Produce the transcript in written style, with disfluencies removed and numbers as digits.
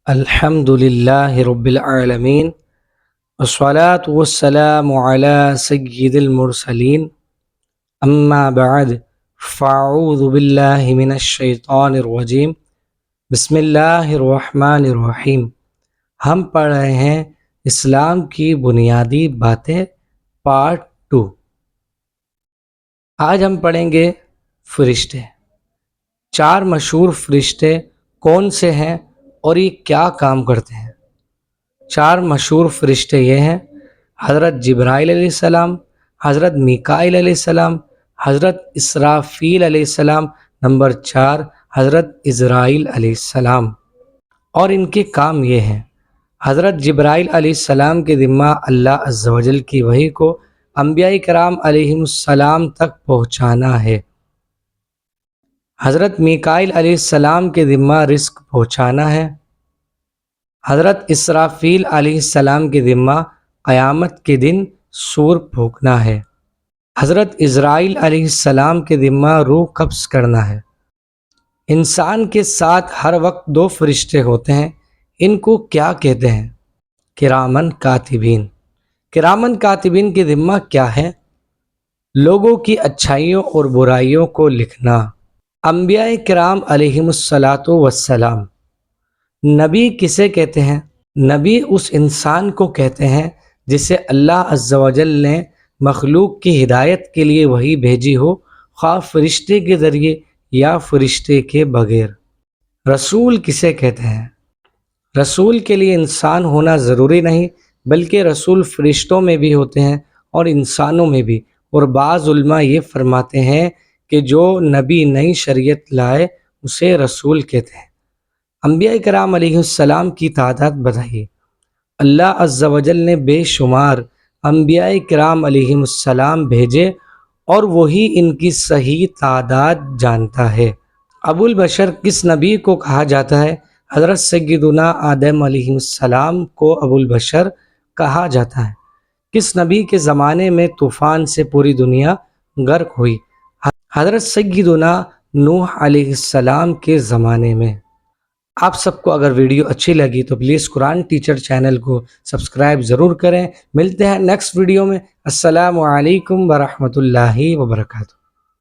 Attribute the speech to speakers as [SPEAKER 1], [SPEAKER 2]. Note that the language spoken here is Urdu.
[SPEAKER 1] الحمد للہ رب العالمین والصلاة والسلام علی سید المرسلین اما بعد فاعوذ باللہ من الشیطان الرجیم بسم اللہ الرحمن الرحیم۔ ہم پڑھ رہے ہیں اسلام کی بنیادی باتیں پارٹ 2۔ آج ہم پڑھیں گے فرشتے۔ 4 مشہور فرشتے کون سے ہیں اور یہ کیا کام کرتے ہیں؟ 4 مشہور فرشتے یہ ہیں: حضرت جبرائیل علیہ السلام، حضرت میکائیل علیہ السلام، حضرت اسرافیل علیہ السلام، نمبر 4 حضرت عزرائیل علیہ السلام۔ اور ان کے کام یہ ہیں: حضرت جبرائیل علیہ السلام کے ذمہ اللہ عز و جل کی وحی کو انبیاء کرام علیہم السلام تک پہنچانا ہے۔ حضرت میکائیل علیہ السلام کے ذمہ رزق پہنچانا ہے۔ حضرت اسرافیل علیہ السلام کے ذمہ قیامت کے دن سور پھونکنا ہے۔ حضرت عزرائیل علیہ السلام کے ذمہ روح قبض کرنا ہے۔ انسان کے ساتھ ہر وقت 2 فرشتے ہوتے ہیں، ان کو کیا کہتے ہیں؟ کرامن کاتبین۔ کرامن کاتبین کے ذمہ کیا ہے؟ لوگوں کی اچھائیوں اور برائیوں کو لکھنا۔ انبیاء کرام علیہم الصلاۃ والسلام۔ نبی کسے کہتے ہیں؟ نبی اس انسان کو کہتے ہیں جسے اللہ عز و جل نے مخلوق کی ہدایت کے لیے وحی بھیجی ہو، خواہ فرشتے کے ذریعے یا فرشتے کے بغیر۔ رسول کسے کہتے ہیں؟ رسول کے لیے انسان ہونا ضروری نہیں، بلکہ رسول فرشتوں میں بھی ہوتے ہیں اور انسانوں میں بھی، اور بعض علماء یہ فرماتے ہیں کہ جو نبی نئی شریعت لائے اسے رسول کہتے ہیں۔ انبیاء کرام علیہ السلام کی تعداد بتائیے۔ اللہ عز و جل نے بے شمار انبیاء کرام علیہ السلام بھیجے اور وہی ان کی صحیح تعداد جانتا ہے۔ ابو البشر کس نبی کو کہا جاتا ہے؟ حضرت سیدنا آدم علیہ السلام کو ابو البشر کہا جاتا ہے۔ کس نبی کے زمانے میں طوفان سے پوری دنیا غرق ہوئی؟ حضرت سیدنا نوح علیہ السلام کے زمانے میں۔ آپ سب کو اگر ویڈیو اچھی لگی تو پلیز قرآن ٹیچر چینل کو سبسکرائب ضرور کریں۔ ملتے ہیں نیکسٹ ویڈیو میں۔ السلام علیکم ورحمۃ اللہ وبرکاتہ۔